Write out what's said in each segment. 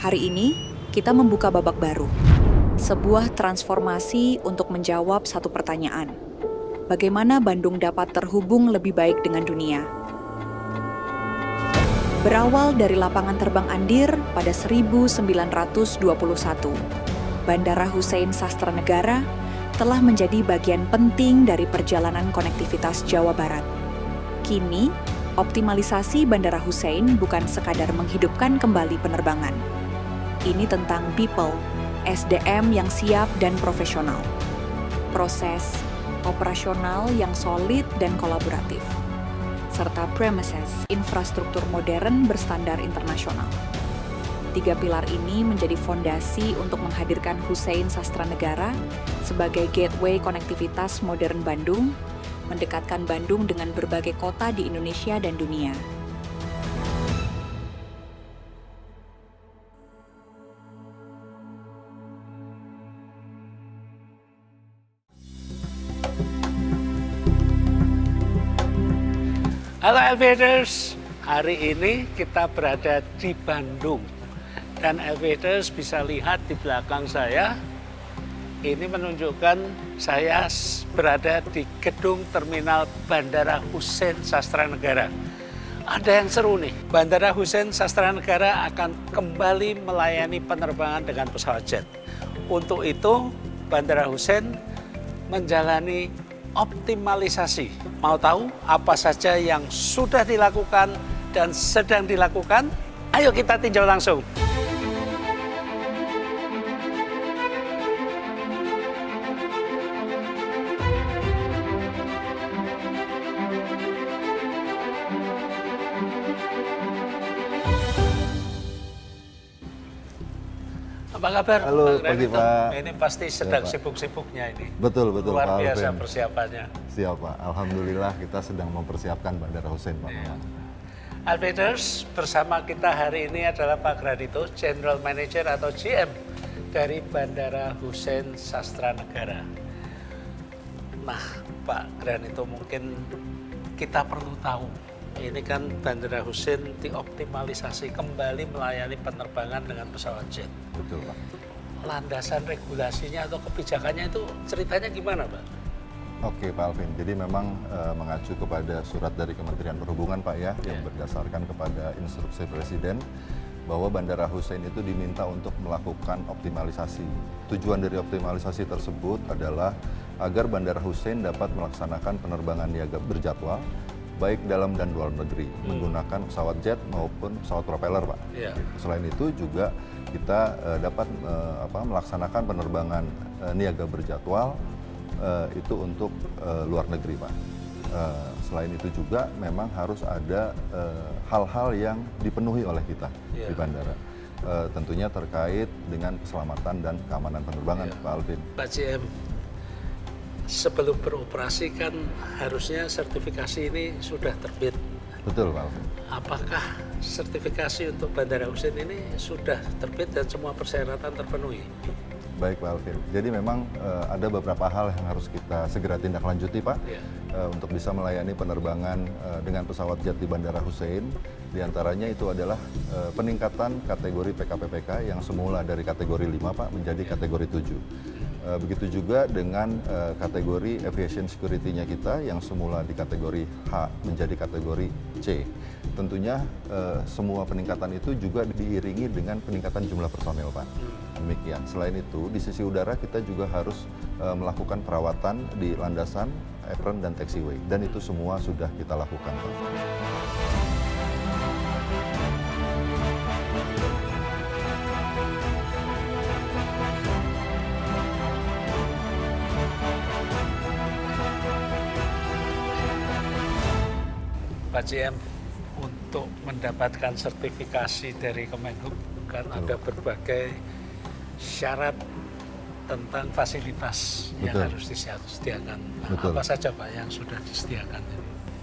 Hari ini, kita membuka babak baru. Sebuah transformasi untuk menjawab satu pertanyaan. Bagaimana Bandung dapat terhubung lebih baik dengan dunia? Berawal dari lapangan terbang Andir pada 1921, Bandara Hussein Sastranegara telah menjadi bagian penting dari perjalanan konektivitas Jawa Barat. Kini, optimalisasi Bandara Hussein bukan sekadar menghidupkan kembali penerbangan. Ini tentang people, SDM yang siap dan profesional, proses operasional yang solid dan kolaboratif, serta premises, infrastruktur modern berstandar internasional. 3 pilar ini menjadi fondasi untuk menghadirkan Hussein Sastranegara sebagai gateway konektivitas modern Bandung, mendekatkan Bandung dengan berbagai kota di Indonesia dan dunia. Halo Elevators, hari ini kita berada di Bandung. Dan Elevators bisa lihat di belakang saya, ini menunjukkan saya berada di gedung terminal Bandara Hussein Sastranegara. Ada yang seru nih, Bandara Hussein Sastranegara akan kembali melayani penerbangan dengan pesawat jet. Untuk itu, Bandara Hussein menjalani optimalisasi. Mau tahu apa saja yang sudah dilakukan dan sedang dilakukan? Ayo kita tinjau langsung. Apa kabar? Halo, pagi Pak. Ini pasti sedang Ya, Pak. sibuk-sibuknya ini. Betul, Luar Pak biasa Alvin. persiapannya. Siap Pak, Alhamdulillah kita sedang mempersiapkan Bandara Hussein Pak. Ya. Elevators, bersama kita hari ini adalah Pak Granito, General Manager atau GM dari Bandara Hussein Sastranegara. Nah, Pak Granito, mungkin kita perlu tahu, ini kan Bandara Hussein dioptimalisasi kembali melayani penerbangan dengan pesawat jet. Betul Pak. Landasan regulasinya atau kebijakannya itu ceritanya gimana, Pak? Oke Pak Alvin, jadi memang mengacu kepada surat dari Kementerian Perhubungan Pak ya, yang berdasarkan kepada instruksi Presiden bahwa Bandara Hussein itu diminta untuk melakukan optimalisasi. Tujuan dari optimalisasi tersebut adalah agar Bandara Hussein dapat melaksanakan penerbangan niaga berjadwal baik dalam dan luar negeri menggunakan pesawat jet maupun pesawat propeller Pak. Ya. Selain itu juga kita dapat melaksanakan penerbangan niaga berjadwal itu untuk luar negeri Pak. Selain itu juga memang harus ada hal-hal yang dipenuhi oleh kita di bandara. Tentunya terkait dengan keselamatan dan keamanan penerbangan Pak Alvin. Pak GM, sebelum beroperasi kan harusnya sertifikasi ini sudah terbit. Betul Pak Alvin. Apakah sertifikasi untuk Bandara Hussein ini sudah terbit dan semua persyaratan terpenuhi? Baik Pak Alvin, jadi memang ada beberapa hal yang harus kita segera tindak lanjuti Pak untuk bisa melayani penerbangan dengan pesawat jet di Bandara Hussein. Di antaranya itu adalah peningkatan kategori PKPPK yang semula dari kategori 5 Pak menjadi kategori 7. Begitu juga dengan kategori aviation security-nya kita yang semula di kategori H menjadi kategori C. Tentunya semua peningkatan itu juga diiringi dengan peningkatan jumlah personel Pak. Demikian. Selain itu, di sisi udara kita juga harus melakukan perawatan di landasan, apron, dan taxiway. Dan itu semua sudah kita lakukan Pak. Pak GM, untuk mendapatkan sertifikasi dari Kemenhub kan ada berbagai syarat tentang fasilitas yang harus disediakan. Betul. Apa saja Pak yang sudah disediakan?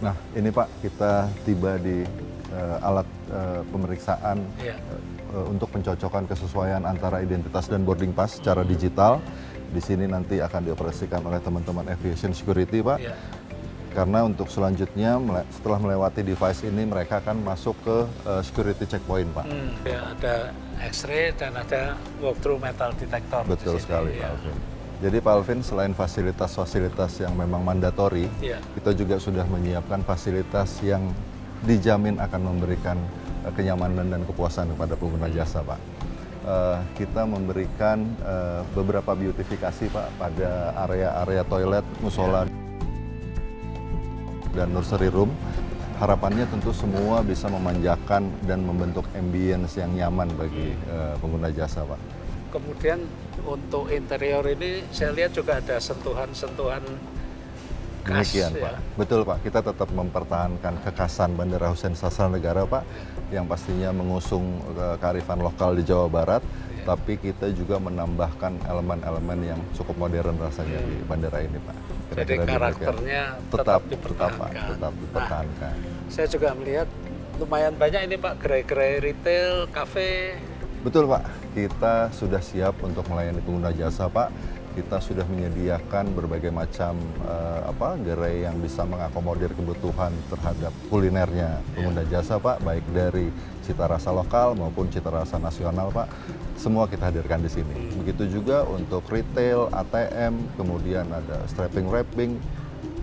Nah, ini Pak, kita tiba di alat pemeriksaan untuk pencocokan kesesuaian antara identitas dan boarding pass secara digital. Di sini nanti akan dioperasikan oleh teman-teman aviation security Pak. Karena untuk selanjutnya setelah melewati device ini mereka akan masuk ke security checkpoint, Pak. Ya, ada X-ray dan ada walkthrough metal detector. Betul di sini, sekali, ya. Pak Alvin. Jadi Pak Alvin, selain fasilitas-fasilitas yang memang mandatori, Iya. kita juga sudah menyiapkan fasilitas yang dijamin akan memberikan kenyamanan dan kepuasan kepada pengguna jasa, Pak. Kita memberikan beberapa beautifikasi, Pak, pada area-area toilet, musola, dan nursery room. Harapannya tentu semua bisa memanjakan dan membentuk ambience yang nyaman bagi pengguna jasa, Pak. Kemudian untuk interior ini saya lihat juga ada sentuhan-sentuhan khas. Demikian, Pak. Betul, Pak. Kita tetap mempertahankan kekhasan Bandara Husein Sastranegara, Pak, yang pastinya mengusung kearifan lokal di Jawa Barat, tapi kita juga menambahkan elemen-elemen yang cukup modern rasanya di bandara ini, Pak. Jadi Kira-kira karakternya tetap dipertahankan. tetap dipertahankan. Saya juga melihat lumayan banyak ini Pak, gerai-gerai retail, kafe. Betul, Pak. Kita sudah siap untuk melayani pengguna jasa, Pak. Kita sudah menyediakan berbagai macam gerai yang bisa mengakomodir kebutuhan terhadap kulinernya pengguna jasa, Pak, baik dari cita rasa lokal maupun cita rasa nasional, Pak. Semua kita hadirkan di sini. Begitu juga untuk retail, ATM, kemudian ada strapping wrapping,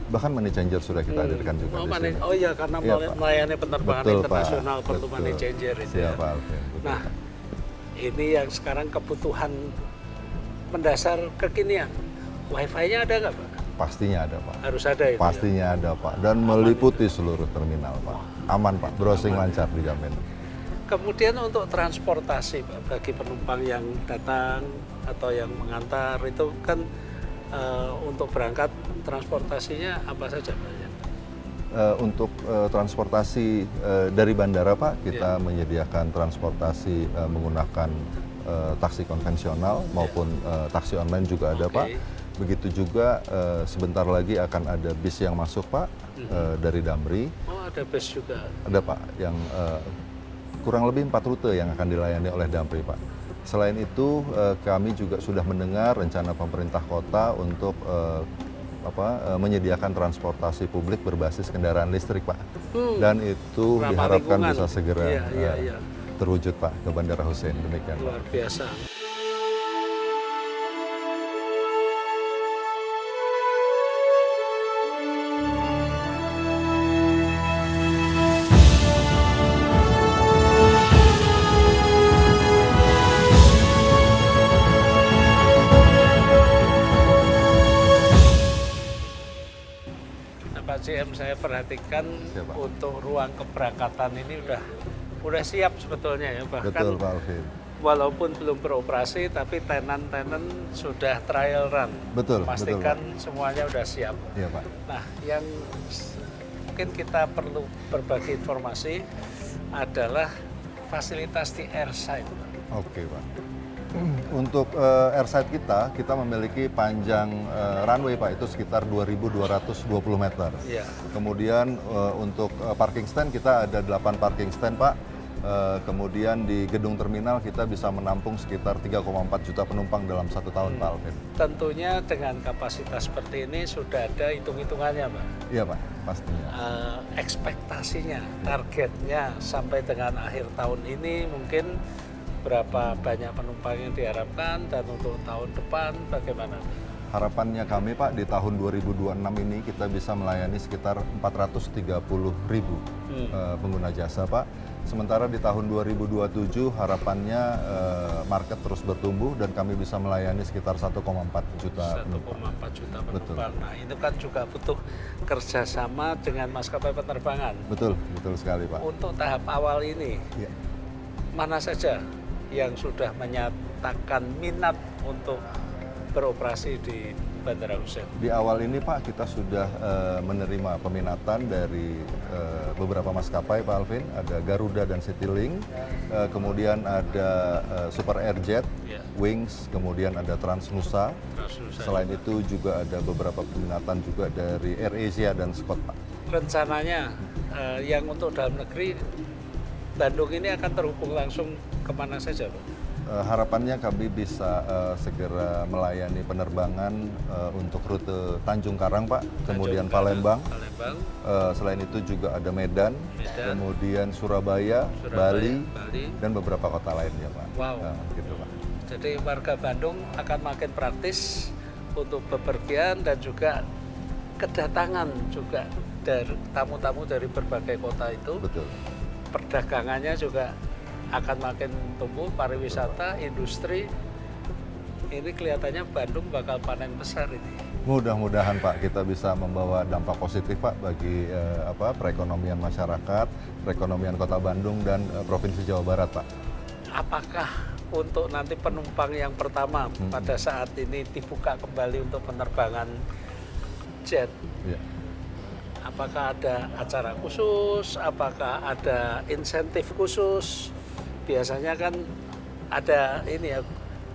bahkan money changer sudah kita hadirkan juga di sini. Oh iya, karena Iya, Pak. melayani penerbangan Betul, Pak. internasional perlu Betul. money changer itu ya. Siap, Pak Alvin. Betul. Nah, ini yang sekarang kebutuhan mendasar kekinian. Wi-Fi-nya ada nggak, Pak? Pastinya ada, Pak. Harus ada itu. Pastinya ada, Pak. Dan meliputi seluruh terminal, Pak. Aman, Pak. Browsing lancar dijamin. Kemudian untuk transportasi, Pak, bagi penumpang yang datang atau yang mengantar itu kan untuk berangkat transportasinya apa saja, Pak? Untuk transportasi dari bandara, Pak, kita menyediakan transportasi menggunakan taksi konvensional maupun taksi online juga ada, Pak. Begitu juga sebentar lagi akan ada bis yang masuk, Pak, dari Damri. Oh, ada bus juga. Ada, Pak, yang kurang lebih 4 rute yang akan dilayani oleh Damri, Pak. Selain itu, kami juga sudah mendengar rencana pemerintah kota untuk menyediakan transportasi publik berbasis kendaraan listrik, Pak. Dan itu Ramah diharapkan lingkungan. bisa segera Iya. terwujud, Pak, ke Bandara Husein. Demikian, Pak. Luar biasa. Pak GM, saya perhatikan Siap, Pak. untuk ruang keberangkatan ini udah siap sebetulnya ya, bahkan Betul, Pak Alvin. walaupun belum beroperasi tapi tenan-tenan sudah trial run. Betul, Pastikan betul, semuanya udah siap. Iya, Pak. Nah, yang mungkin kita perlu berbagi informasi adalah fasilitas di airside. Oke, Pak. Untuk airside kita memiliki panjang runway, Pak, itu sekitar 2.220 meter. Iya. Kemudian untuk parking stand kita ada 8 parking stand, Pak. Kemudian di gedung terminal kita bisa menampung sekitar 3,4 juta penumpang dalam 1 tahun, Pak Alvin. Tentunya dengan kapasitas seperti ini sudah ada hitung-hitungannya, Pak. Iya, Pak, pastinya. Ekspektasinya, targetnya sampai dengan akhir tahun ini mungkin berapa banyak penumpang yang diharapkan, dan untuk tahun depan bagaimana? Harapannya kami, Pak, di tahun 2026 ini kita bisa melayani sekitar 430.000 pengguna jasa, Pak. Sementara di tahun 2027 harapannya market terus bertumbuh dan kami bisa melayani sekitar 1,4 juta penumpang. 1,4 juta Betul. penumpang. Nah, itu kan juga butuh kerjasama dengan maskapai penerbangan. Betul, betul sekali, Pak. Untuk tahap awal ini, Ya. mana saja yang sudah menyatakan minat untuk beroperasi di Bandara Husein? Di awal ini, Pak, kita sudah menerima peminatan dari beberapa maskapai, Pak Alvin. Ada Garuda dan Citylink, kemudian ada Super Airjet, Ya. Wings, kemudian ada Transnusa. Transnusa. Selain itu juga ada beberapa peminatan juga dari AirAsia dan Scott, Pak. Rencananya yang untuk dalam negeri, Bandung ini akan terhubung langsung kemana saja, Pak? Harapannya kami bisa segera melayani penerbangan untuk rute Tanjung Karang, Pak, kemudian Palembang. Selain itu juga ada Medan, kemudian Surabaya, Bali, dan beberapa kota lainnya, Pak. Wow. Gitu, Pak. Jadi warga Bandung akan makin praktis untuk bepergian dan juga kedatangan juga dari tamu-tamu dari berbagai kota itu. Betul. Perdagangannya juga akan makin tumbuh, pariwisata, industri. Ini kelihatannya Bandung bakal panen besar ini. Mudah-mudahan Pak kita bisa membawa dampak positif Pak bagi perekonomian masyarakat, perekonomian Kota Bandung dan Provinsi Jawa Barat, Pak. Apakah untuk nanti penumpang yang pertama pada saat ini dibuka kembali untuk penerbangan jet? Ya. Apakah ada acara khusus? Apakah ada insentif khusus? Biasanya kan ada ini ya,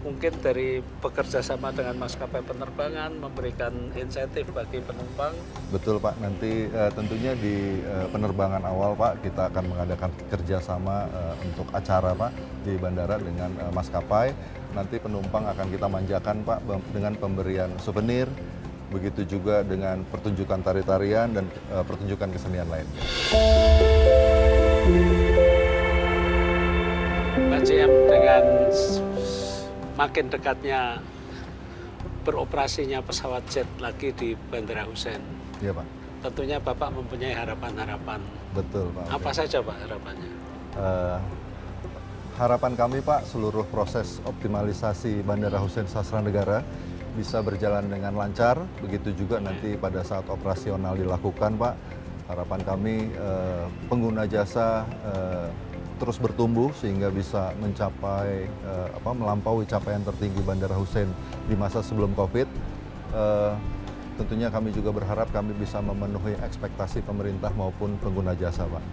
mungkin dari bekerja sama dengan maskapai penerbangan memberikan insentif bagi penumpang. Betul Pak, nanti tentunya di penerbangan awal Pak kita akan mengadakan kerjasama untuk acara Pak di bandara dengan maskapai. Nanti penumpang akan kita manjakan Pak dengan pemberian souvenir, begitu juga dengan pertunjukan tari-tarian dan pertunjukan kesenian lainnya. Pak JM, dengan makin dekatnya beroperasinya pesawat jet lagi di Bandara Hussein. Iya Pak. Tentunya Bapak mempunyai harapan-harapan. Betul Pak. Apa saja Pak harapannya? Harapan kami Pak, seluruh proses optimalisasi Bandara Hussein Sastranegara bisa berjalan dengan lancar. Begitu juga nanti pada saat operasional dilakukan Pak. Harapan kami pengguna jasa terus bertumbuh sehingga bisa mencapai melampaui capaian tertinggi Bandara Hussein di masa sebelum Covid. Tentunya kami juga berharap kami bisa memenuhi ekspektasi pemerintah maupun pengguna jasa, Pak.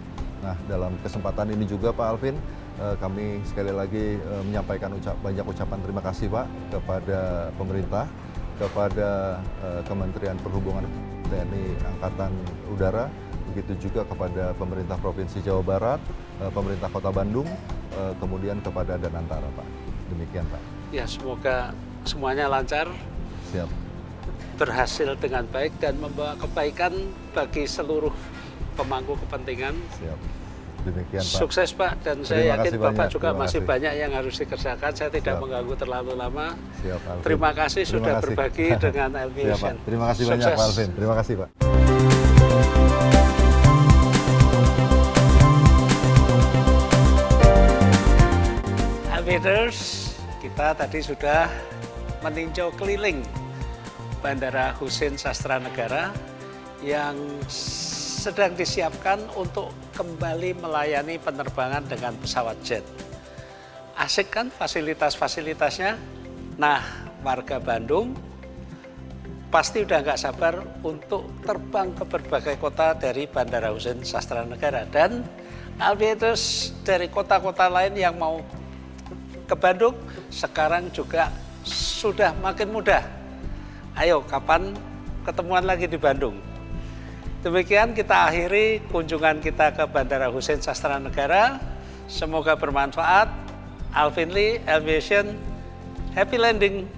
Nah, dalam kesempatan ini juga Pak Alvin, kami sekali lagi menyampaikan banyak ucapan terima kasih Pak kepada pemerintah, kepada Kementerian Perhubungan TNI Angkatan Udara, begitu juga kepada pemerintah Provinsi Jawa Barat, pemerintah Kota Bandung, kemudian kepada Danantara, Pak. Demikian, Pak. Ya, semoga semuanya lancar, Siap. berhasil dengan baik dan membawa kebaikan bagi seluruh pemangku kepentingan. Siap. Demikian, Pak. Sukses Pak, dan saya Terima yakin kasih Bapak banyak. juga Terima masih kasih. banyak yang harus dikerjakan. Saya tidak Siap. mengganggu terlalu lama. Siap, Alvin. Terima kasih Terima sudah kasih. berbagi dengan Siap, Pak. Aviation. Terima kasih banyak, Sukses. Pak Alvin. Terima kasih, Pak. Aviators, kita tadi sudah meninjau keliling Bandara Hussein Sastranegara yang sedang disiapkan untuk kembali melayani penerbangan dengan pesawat jet. Asik kan fasilitas-fasilitasnya? Nah, warga Bandung pasti udah nggak sabar untuk terbang ke berbagai kota dari Bandara Hussein Sastranegara. Dan Aviators dari kota-kota lain yang mau ke Bandung sekarang juga sudah makin mudah. Ayo, kapan ketemuan lagi di Bandung? Demikian kita akhiri kunjungan kita ke Bandara Hussein Sastranegara. Semoga bermanfaat. Alvin Lee, Aviation, happy landing.